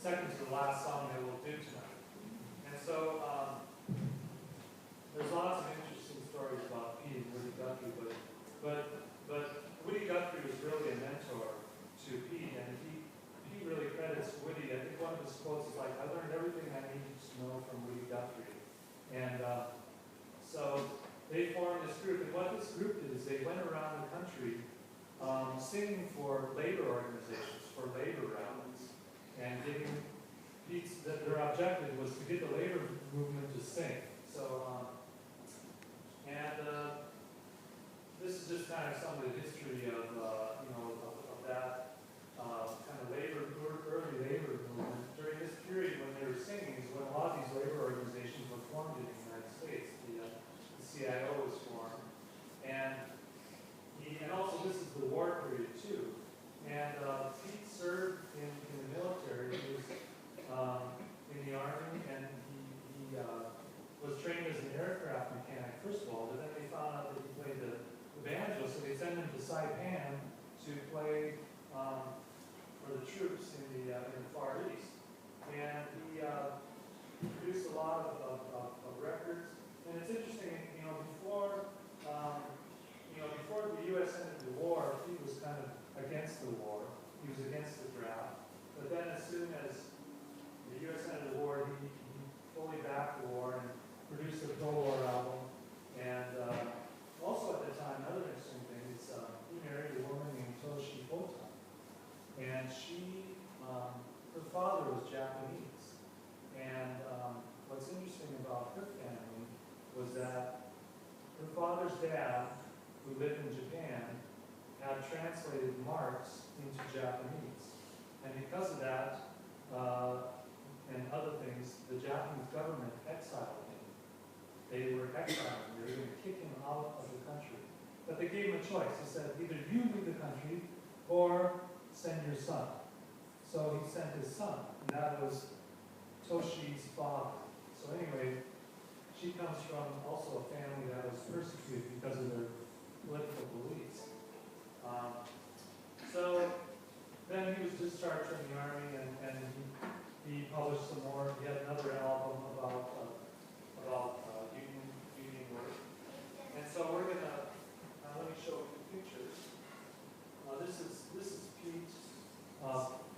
Second to the last song that we'll do tonight. And so there's lots of interesting stories about Pete and Woody Guthrie, but Woody Guthrie was really a mentor to Pete, and he really credits Woody. I think one of his quotes is like, "I learned everything I needed to know from Woody Guthrie." And so they formed this group, and what this group did is they went around the country singing for labor organizations, for labor rallies, and giving Pete's, that their objective was to get the labor movement to sing. So, this is just kind of some of the history of that kind of early labor movement. During this period when they were singing is when a lot of these labor organizations were formed in the United States. The CIO was formed, and also this is the war period too. And Pete served in the military. He was in the Army, and he was trained as an aircraft mechanic first of all, but then they found out that he played the banjo, so they sent him to Saipan to play for the troops in the Far East. And he produced a lot of records. And it's interesting, before the U.S. entered the war, he was kind of against the war. He was against the draft. But then as soon as the U.S. entered the war, he fully backed the war and produced a pro-war album. And also at the time, another interesting thing is he married a woman named Toshi Ota. And her father was Japanese. And what's interesting about her family was that her father's dad, who lived in Japan, had translated Marx into Japanese. And because of that, and other things, the Japanese government exiled him. They were exiled him. They were going to kick him out of the country. But they gave him a choice. He said, either you leave the country or send your son. So he sent his son, and that was Toshi's father. So anyway, she comes from also a family that was persecuted because of their political beliefs. So then he was discharged from the Army, and he published some more. He had another album about union work. And so we're gonna let me show a few pictures. This is Pete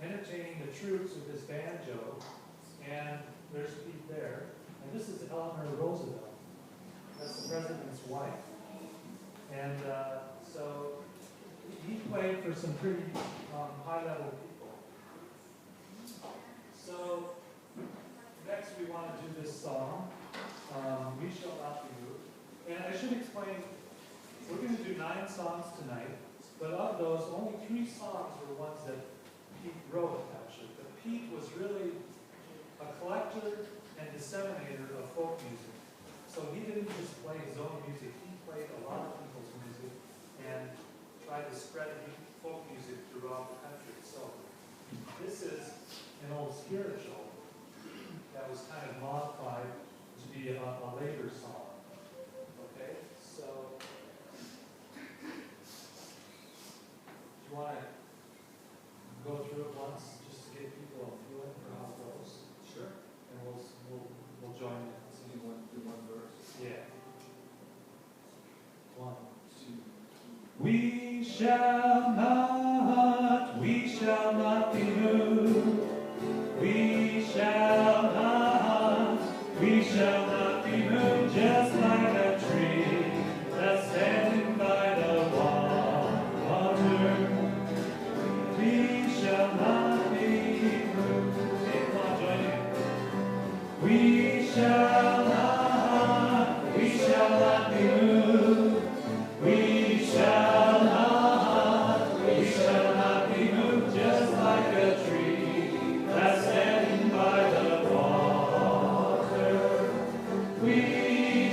entertaining the troops with his banjo, and there's Pete there. And this is Eleanor Roosevelt. That's the president's wife. And so he played for some pretty high-level people. So next we want to do this song, We Shall Not Be Moved. And I should explain, we're going to do 9 songs tonight, but of those, only 3 songs were ones that Pete wrote, actually. But Pete was really a collector and disseminator of folk music. So he didn't just play his own music, he played a lot of people's music and tried to spread folk music throughout the country. So this is an old spiritual that was kind of modified to be a later song. Okay, so do you want to go through it once just to give people a feeling for how it goes? Sure. And we'll join in. So you want to do one verse? Yeah. 1, 2. We shall not be moved. We shall not be moved, just like a tree that's standing by the water. We shall not be moved. Come on, join in. We shall not be moved. We shall not be moved, just like a tree that's standing by the water. We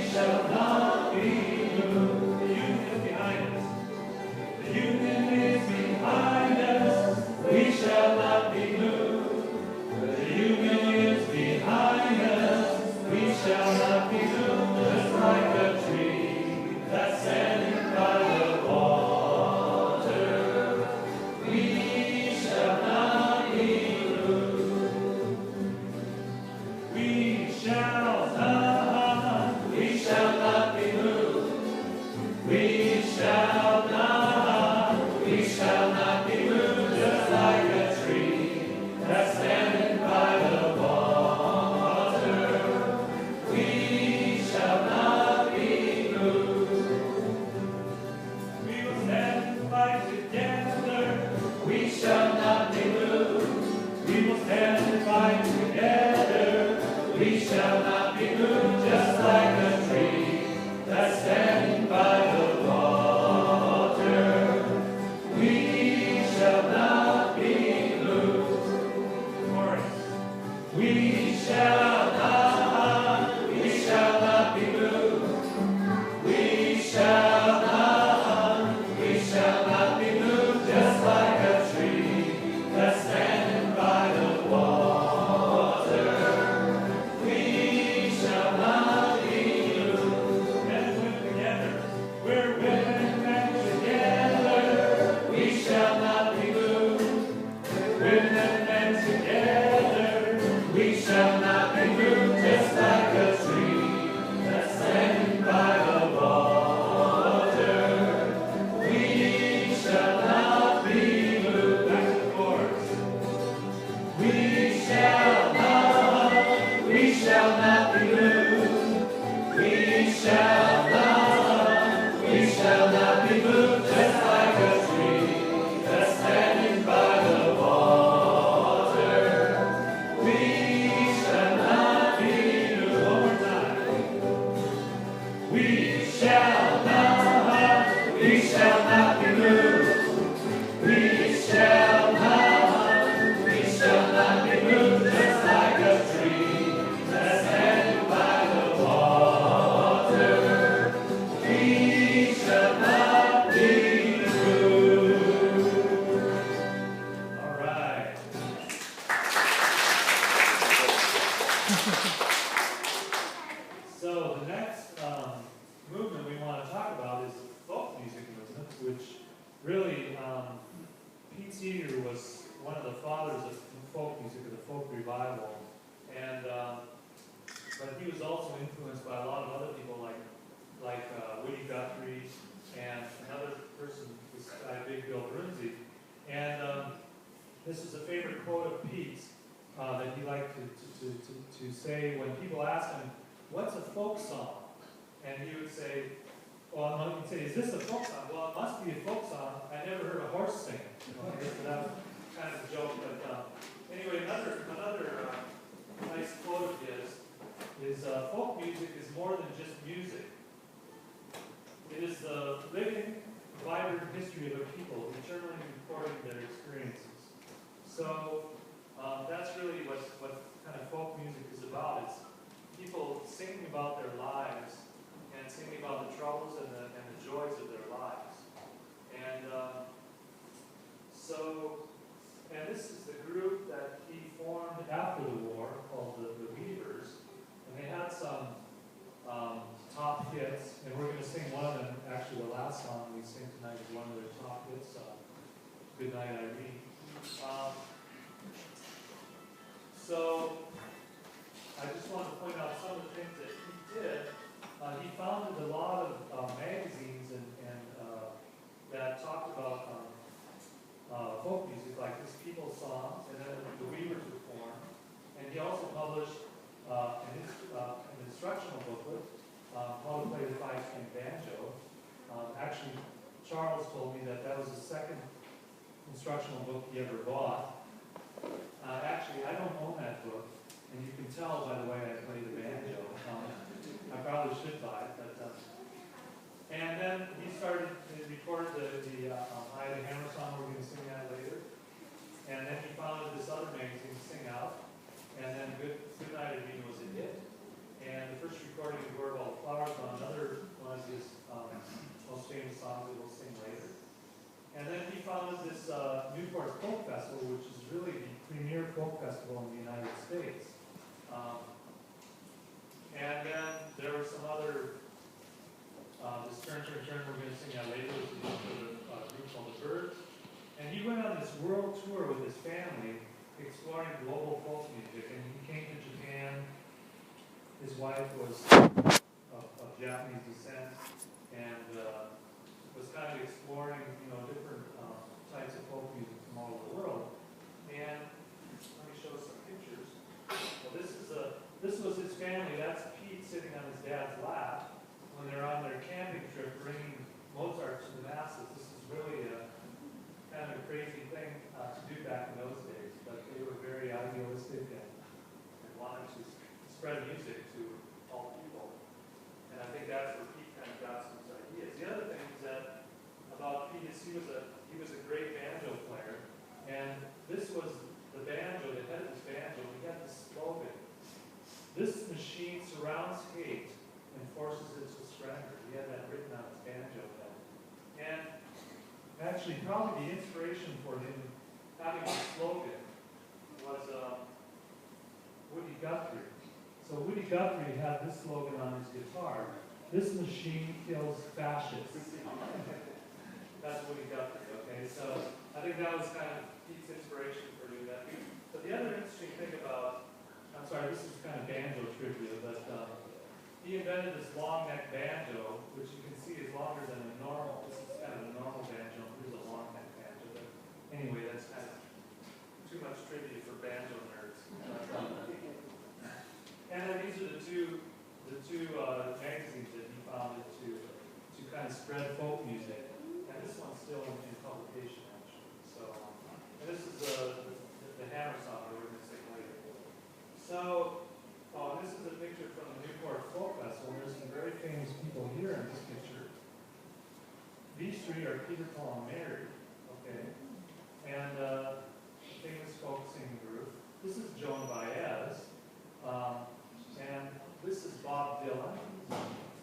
shall not be moved. The union is behind us. The union is behind us. We shall not be moved. The union is behind us. We shall not be moved, just like a tree that's standing by the water. We shall not be moved. We shall not be moved. We shall not be moved, just like a tree that's standing by the water. We shall not be moved. We will stand and fight together. We shall not be moved. We will stand and fight together. We shall not be moved, just like a tree that's standing by the water. We shall not be moved. Chorus. We shall not be moved. We shall not be moved, just like a tree that's standing by the water. We shall not be moved. Men and women together. We're women and men together. We shall not be moved. Women and men together. We shall not be moved, just like a tree that's standing by the water. We shall not be moved. Back to the chorus. We shall not be moved. We shall not be moved, just like a tree that's standing by the water. We shall not be moved. One more time. We shall not be moved. We shall not be moved, just like a tree that's standing by the water. We shall not be moved. All right. So the next movement we want to talk about is the folk music movement, which really Pete Seeger was one of the fathers of folk music, of the folk revival, and but he was also influenced by a lot of other people like Woody Guthrie and another person, this guy Big Bill Brunzi. And this is a favorite quote of Pete's that he liked to say when people asked him, "What's a folk song?" And he would say, well, no, he'd say, "Is this a folk song?" "Well, it must be a folk song. I never heard a horse sing." You know, so that was kind of a joke. But anyway, another nice quote of his is, "Folk music is more than just music. It is the living, vibrant history of a people who turn Good night, Irene. So I just wanted to point out some of the things that he did. He founded a lot of magazines and that talked about folk music, like this People's Songs, and then the Weavers were formed. And he also published an instructional booklet, how to play the five-string banjo. Actually, Charles told me that was the second instructional book he ever bought. Actually, I don't own that book, and you can tell by the way I play the banjo. I probably should buy it, but and then he recorded the Ida Hammer song. We're going to sing that later. And then he founded this other magazine, Sing Out, and then Good Night Irene was a hit. And the first recording of Where All the Flowers on another one of his most famous songs that we'll sing later. And then he founded this Newport Folk Festival, which is really the premier folk festival in the United States. And then there were some other, this Turn, we're going to sing that later, which is a group called the Birds. And he went on this world tour with his family, exploring global folk music. And he came to Japan. His wife was of Japanese descent, and was kind of exploring, different types of folk music from all over the world. And let me show some pictures. Well, this was his family. That's Pete sitting on his dad's lap when they're on their camping trip, bringing Mozart to the masses. This is really a kind of a crazy thing to do back in those days, but they were very idealistic and wanted to spread music to all people. And I think that's where Pete kind of got some of his ideas. The other thing is that about Pete is he was a great banjo player, and this was the banjo, the head of this banjo. He had this slogan: "This machine surrounds hate and forces it to surrender." He had that written on his banjo head. And actually, probably the inspiration for him having the slogan was Woody Guthrie. So Woody Guthrie had this slogan on his guitar: "This machine kills fascists." That's Woody Guthrie, okay? So I think that was kind of Pete's inspiration for doing that. But the other interesting thing about, I'm sorry, this is kind of banjo trivia, but he invented this long neck banjo, which you can see is longer than a normal. This is kind of a normal banjo. Here's a long neck banjo. But anyway, that's kind of too much trivia for banjo nerds. And then these are the two magazines that he founded to kind of spread folk music. And this one's still in publication, actually. So, and this is the Hammer song that we're going to sing later. So, this is a picture from the Newport Folk Festival. There's some very famous people here in this picture. These three are Peter, Paul, and Mary. Okay, and famous folk singing group. This is Joan Baez. And this is Bob Dylan,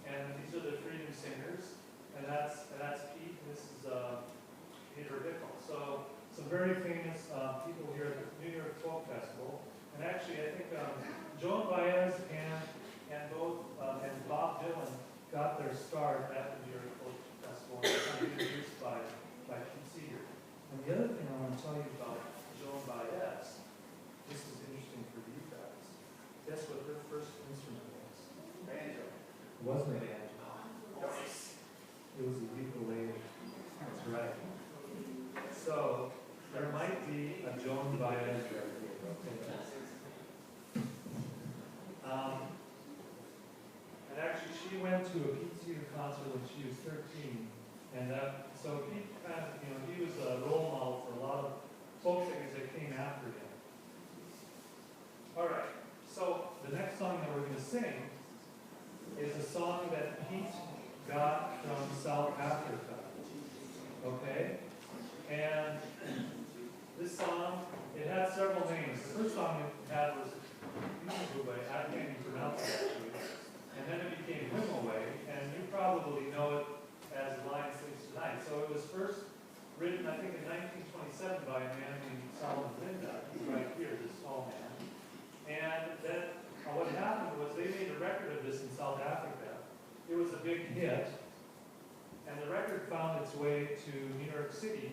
and these are the three new singers, and that's Pete, and this is Peter Bickle. So some very famous people here at the New York Folk Festival, and actually I think Joan Baez and Bob Dylan got their start at the New York Folk Festival, and they were kind of introduced by Pete Seeger. And the other thing I want to tell you about Joan Baez, this is interesting for you guys. Guess what her first instrument was? Banjo. It wasn't a banjo. It was a ukulele. That's right. So, there might be a Joan Baez right here. And actually, she went to a Pete Seeger concert when she was 13. And so Pete kind of, he was a role model for a lot of folk singers that came after him. All right. So the next song that we're going to sing is a song that Pete got from South Africa. Okay? And this song, it had several names. The first song it had was I can't even pronounce it actually. And then it became Himaway, and you probably know it as Lion Sleeps Tonight. So it was first written, I think, in 1927 by a man named Solomon Linda. He's right here, this tall man. And then what happened was they made a record of this in South Africa. It was a big hit, and the record found its way to New York City,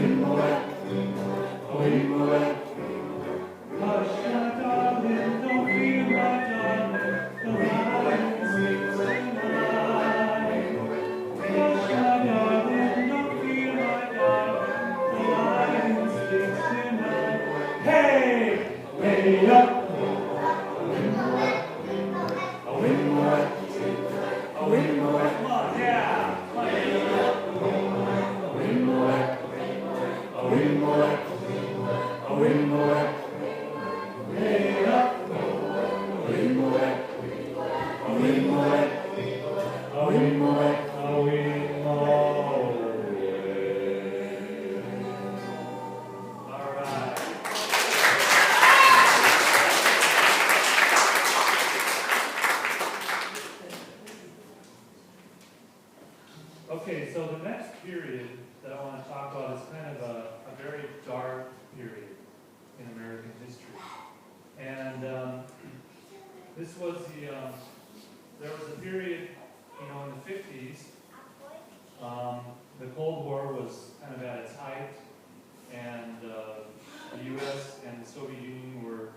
spiked, and the U.S. and the Soviet Union were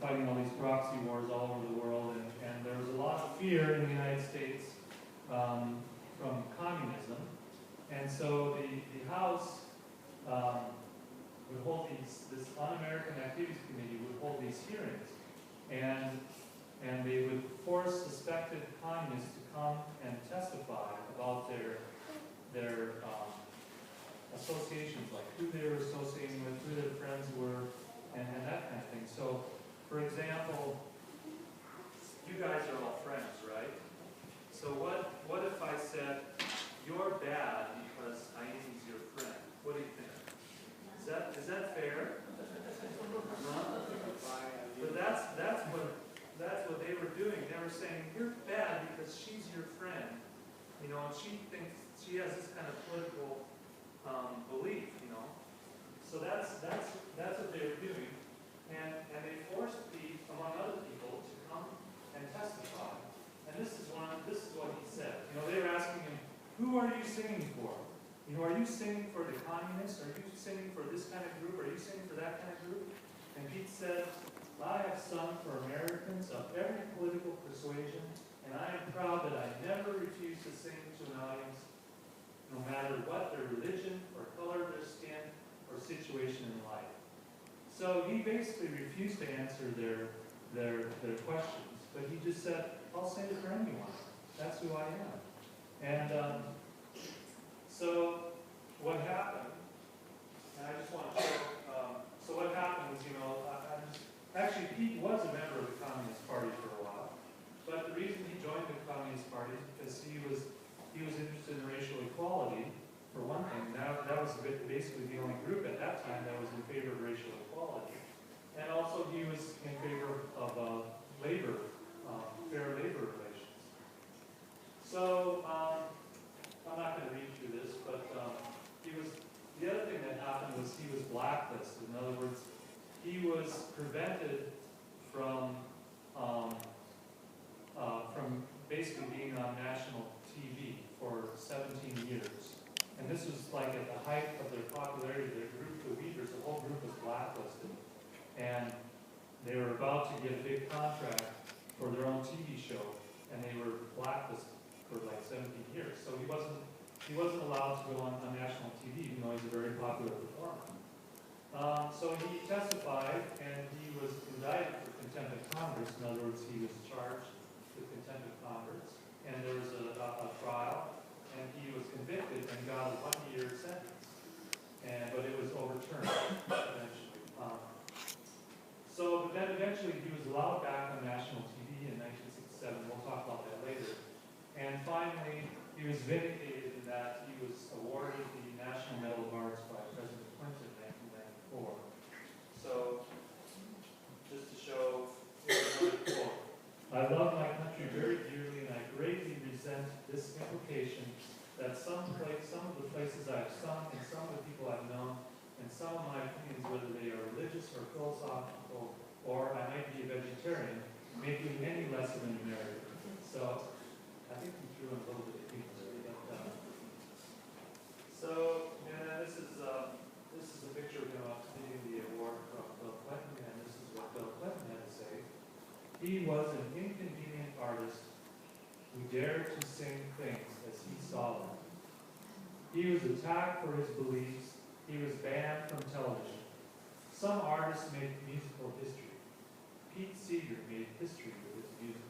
fighting all these proxy wars all over the world, and there was a lot of fear in the United States from communism. And so the House would hold this Un-American Activities Committee would hold these hearings, and they would force suspected communists to come and testify about their associations, like who they were associating with, who their friends were, and that kind of thing. So, for example, you guys are all friends, right? So what if I said, you're bad because Aine's your friend? What do you think? Is that fair? But that's what they were doing. They were saying, you're bad because she's your friend. You know, and she thinks she has this kind of political belief, you know. So that's what they were doing. And they forced Pete, among other people, to come and testify. And this is what he said. You know, they were asking him, who are you singing for? You know, are you singing for the communists? Are you singing for this kind of group? Are you singing for that kind of group? And Pete said, I have sung for Americans of every political persuasion, and I am proud that I never refuse to sing to an audience, no matter what their religion or color of their skin or situation in life. So he basically refused to answer their questions, but he just said, I'll sing it for anyone. That's who I am. And so what happened, and I just want to show, so what happened was, you know, actually Pete was a member of the Communist Party for a while, but the reason he joined the Communist Party is because he was interested in racial equality, for one thing. That was basically the only group at that time that was in favor of racial equality. And also he was in favor of labor, fair labor relations. So, I'm not going to read through this, but the other thing that happened was he was blacklisted. In other words, he was prevented from basically being on national TV for 17 years. And this was like at the height of their popularity. Their group, the leaders, the whole group was blacklisted. And they were about to get a big contract for their own TV show, and they were blacklisted for like 17 years. So he wasn't allowed to go on national TV, even though he's a very popular performer. So he testified, and he was indicted for contempt of Congress. In other words, he was charged with contempt of Congress. And there was a trial, and he was convicted and got a 1-year sentence. But it was overturned eventually. But then eventually he was allowed back on national TV in 1967. We'll talk about that later. And finally, he was vindicated in that he was awarded the National Medal of Arts by President Clinton in 1994. So, just to show, here's another quote. I love my country very dearly, and I greatly resent this implication that some of the places I've sung, and some of the people I've known, and some of my opinions, whether they are religious or philosophical, or I might be a vegetarian, make me any less of an American. So, I think we threw in a little bit of humor there. So, this is a picture of him getting the award from Bill Clinton, and this is what Bill Clinton had to say. He was an inconvenient artist who dared to sing things as he saw them. He was attacked for his beliefs. He was banned from television. Some artists make musical history. Pete Seeger made history with his music.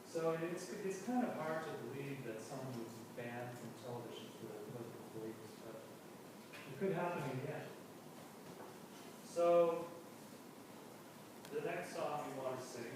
So it's kind of hard to believe that someone was banned from television for their political beliefs, but it could happen again. So the next song we want to sing